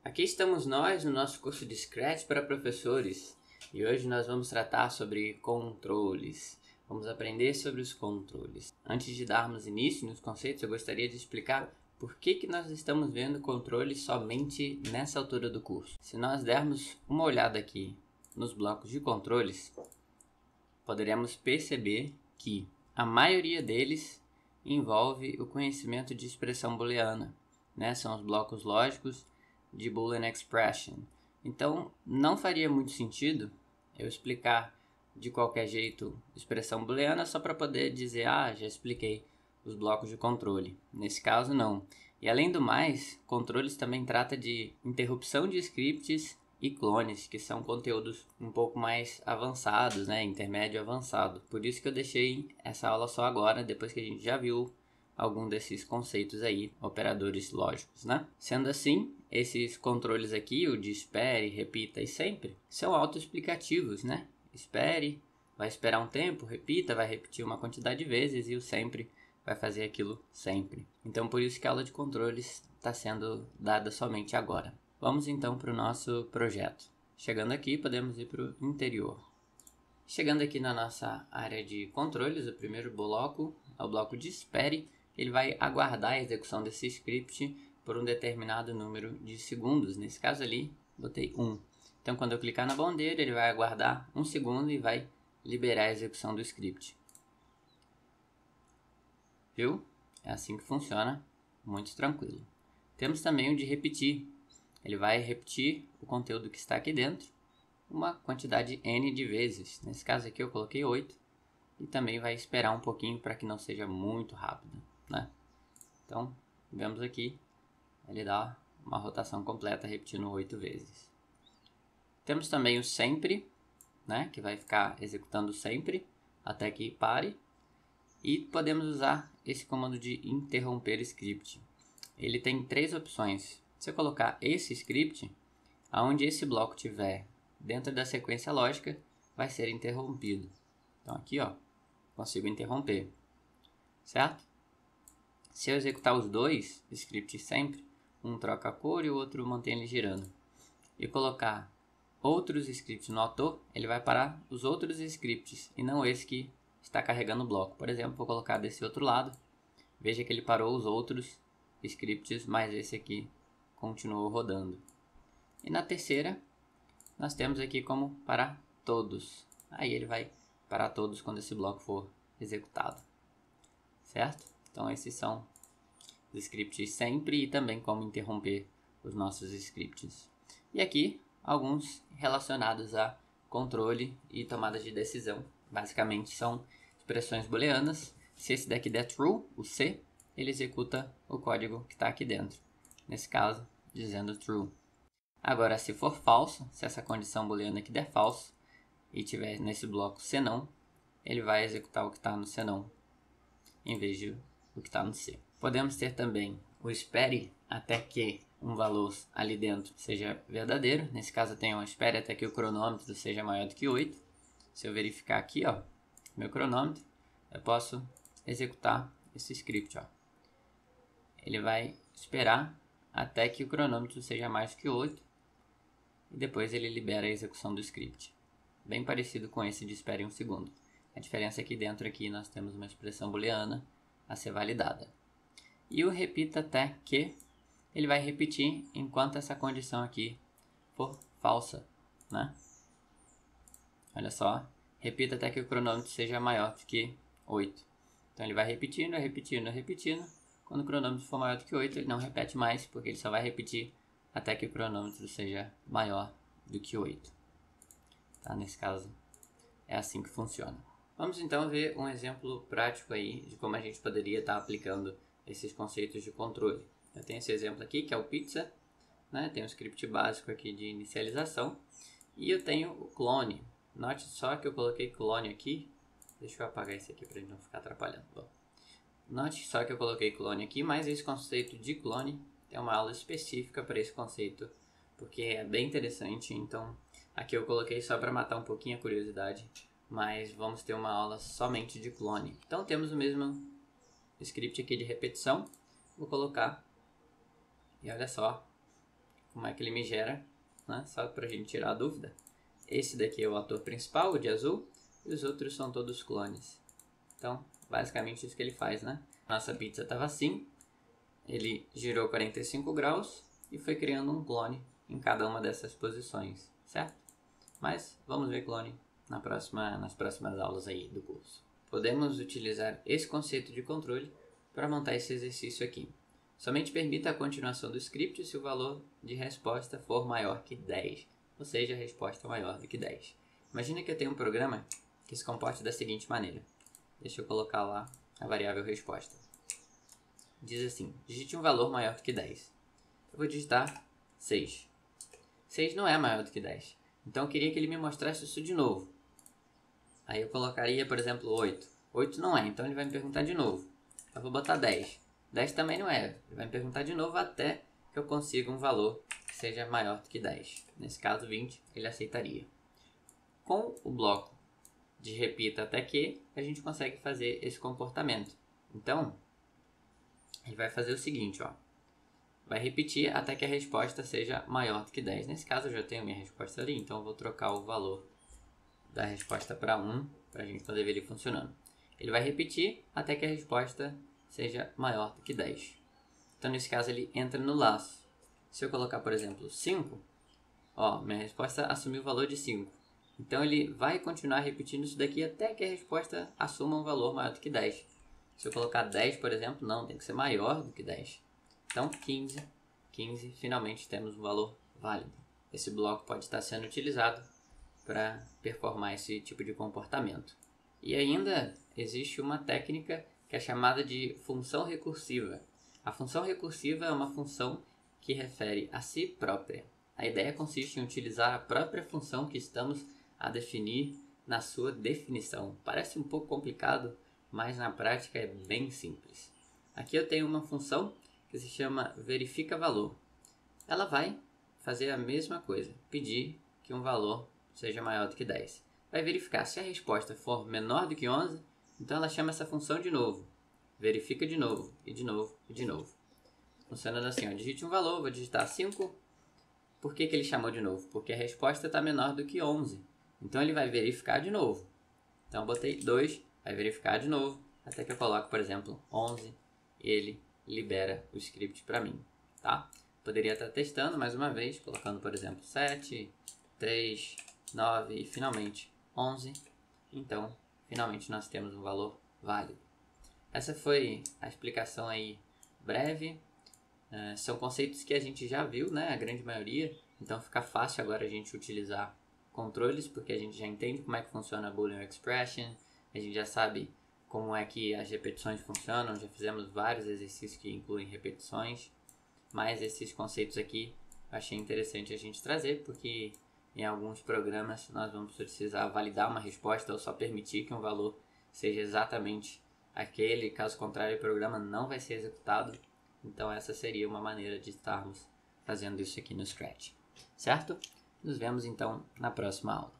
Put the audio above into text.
Aqui estamos nós no nosso curso de Scratch para professores e hoje nós vamos tratar sobre controles. Vamos aprender sobre os controles. Antes de darmos início nos conceitos, eu gostaria de explicar por que nós estamos vendo controles somente nessa altura do curso. Se nós dermos uma olhada aqui nos blocos de controles, poderemos perceber que a maioria deles envolve o conhecimento de expressão booleana, né? São os blocos lógicos de Boolean Expression. Então, não faria muito sentido eu explicar de qualquer jeito expressão booleana só para poder dizer, já expliquei os blocos de controle. Nesse caso, não. E além do mais, controles também trata de interrupção de scripts e clones, que são conteúdos um pouco mais avançados, né? Intermédio avançado. Por isso que eu deixei essa aula só agora, depois que a gente já viu algum desses conceitos aí, operadores lógicos, né? Sendo assim, esses controles aqui, o de espere, repita e sempre, são autoexplicativos, né? Espere, vai esperar um tempo, repita, vai repetir uma quantidade de vezes e o sempre vai fazer aquilo sempre. Então, por isso que a aula de controles está sendo dada somente agora. Vamos então para o nosso projeto. Chegando aqui, podemos ir para o interior. Chegando aqui na nossa área de controles, o primeiro bloco é o bloco de espere. Ele vai aguardar a execução desse script por um determinado número de segundos. Nesse caso ali, botei 1. Então, quando eu clicar na bandeira, ele vai aguardar 1 segundo e vai liberar a execução do script. Viu? É assim que funciona, muito tranquilo. Temos também o de repetir. Ele vai repetir o conteúdo que está aqui dentro uma quantidade n de vezes. Nesse caso aqui eu coloquei 8 e também vai esperar um pouquinho para que não seja muito rápido, né? Então, vemos aqui, ele dá uma rotação completa repetindo 8 vezes. Temos também o sempre, né, que vai ficar executando sempre até que pare. E podemos usar esse comando de interromper script. Ele tem 3 opções. Se eu colocar esse script, aonde esse bloco tiver dentro da sequência lógica, vai ser interrompido. Então aqui, consigo interromper, certo? Se eu executar os dois scripts sempre, um troca a cor e o outro mantém ele girando, e colocar outros scripts no autor, ele vai parar os outros scripts e não esse que está carregando o bloco. Por exemplo, vou colocar desse outro lado, veja que ele parou os outros scripts, mas esse aqui continuou rodando. E na terceira, nós temos aqui como parar todos. Aí ele vai parar todos quando esse bloco for executado, certo? Então esses são os scripts sempre e também como interromper os nossos scripts. E aqui alguns relacionados a controle e tomada de decisão. Basicamente são expressões booleanas. Se esse daqui der true, o C, ele executa o código que está aqui dentro. Nesse caso, dizendo true. Agora, se for falso, se essa condição booleana aqui der falso e tiver nesse bloco senão, ele vai executar o que está no senão em vez de o que está no C. Podemos ter também o espere até que um valor ali dentro seja verdadeiro. Nesse caso eu tenho um espere até que o cronômetro seja maior do que 8. Se eu verificar aqui, meu cronômetro, eu posso executar esse script. Ele vai esperar até que o cronômetro seja mais do que 8 e depois ele libera a execução do script. Bem parecido com esse de espere 1 segundo. A diferença é que dentro aqui nós temos uma expressão booleana a ser validada. E o repita até que, ele vai repetir enquanto essa condição aqui for falsa, né? Olha só, repita até que o cronômetro seja maior do que 8. Então ele vai repetindo, repetindo, repetindo. Quando o cronômetro for maior do que 8, ele não repete mais, porque ele só vai repetir até que o cronômetro seja maior do que 8. Tá? Nesse caso, é assim que funciona. Vamos então ver um exemplo prático aí de como a gente poderia estar aplicando esses conceitos de controle. Eu tenho esse exemplo aqui, que é o pizza, né? Tem um script básico aqui de inicialização. E eu tenho o clone. Note só que eu coloquei clone aqui. Deixa eu apagar esse aqui para ele não ficar atrapalhando. Bom, note só que eu coloquei clone aqui, mas esse conceito de clone tem uma aula específica para esse conceito, porque é bem interessante. Então aqui eu coloquei só para matar um pouquinho a curiosidade, mas vamos ter uma aula somente de clone. Então temos o mesmo script aqui de repetição. Vou colocar e olha só, como é que ele me gera, né? Só para a gente tirar a dúvida. Esse daqui é o ator principal, o de azul, e os outros são todos clones. Então, basicamente isso que ele faz, né? Nossa pizza estava assim, ele girou 45 graus e foi criando um clone em cada uma dessas posições, certo? Mas vamos ver clone nas próximas aulas aí do curso. Podemos utilizar esse conceito de controle para montar esse exercício aqui. Somente permita a continuação do script se o valor de resposta for maior que 10, ou seja, a resposta maior do que 10. Imagina que eu tenho um programa que se comporte da seguinte maneira. Deixa eu colocar lá a variável resposta. Diz assim, digite um valor maior do que 10. Eu vou digitar 6. 6 não é maior do que 10. Então eu queria que ele me mostrasse isso de novo. Aí eu colocaria, por exemplo, 8. 8 não é, então ele vai me perguntar de novo. Eu vou botar 10. 10 também não é. Ele vai me perguntar de novo até que eu consiga um valor que seja maior do que 10. Nesse caso, 20, ele aceitaria. Com o bloco de repita até que, a gente consegue fazer esse comportamento. Então, ele vai fazer o seguinte, ó. Vai repetir até que a resposta seja maior do que 10. Nesse caso, eu já tenho minha resposta ali, então eu vou trocar o valor da resposta para 1, para a gente poder ver ele funcionando. Ele vai repetir até que a resposta seja maior do que 10. Então, nesse caso, ele entra no laço. Se eu colocar, por exemplo, 5, ó, minha resposta assumiu o valor de 5. Então, ele vai continuar repetindo isso daqui até que a resposta assuma um valor maior do que 10. Se eu colocar 10, por exemplo, não, tem que ser maior do que 10. Então, 15, finalmente temos um valor válido. Esse bloco pode estar sendo utilizado para performar esse tipo de comportamento. E ainda existe uma técnica que é chamada de função recursiva. A função recursiva é uma função que refere a si própria. A ideia consiste em utilizar a própria função que estamos a definir na sua definição. Parece um pouco complicado, mas na prática é bem simples. Aqui eu tenho uma função que se chama verifica valor. Ela vai fazer a mesma coisa, pedir que um valor seja maior do que 10. Vai verificar se a resposta for menor do que 11, então ela chama essa função de novo. Verifica de novo, e de novo, e de novo. Funcionando assim, ó, digite um valor, vou digitar 5. Por que ele chamou de novo? Porque a resposta está menor do que 11. Então ele vai verificar de novo. Então eu botei 2, vai verificar de novo, até que eu coloco, por exemplo, 11, e ele libera o script para mim, tá? Poderia estar testando mais uma vez, colocando, por exemplo, 7, 3, 9 e finalmente 11. Então, finalmente nós temos um valor válido. Essa foi a explicação aí breve. São conceitos que a gente já viu, né? A grande maioria. Então fica fácil agora a gente utilizar controles, porque a gente já entende como é que funciona a Boolean Expression. A gente já sabe como é que as repetições funcionam. Já fizemos vários exercícios que incluem repetições. Mas esses conceitos aqui eu achei interessante a gente trazer, porque em alguns programas nós vamos precisar validar uma resposta ou só permitir que um valor seja exatamente aquele. Caso contrário, o programa não vai ser executado. Então essa seria uma maneira de estarmos fazendo isso aqui no Scratch. Certo? Nos vemos então na próxima aula.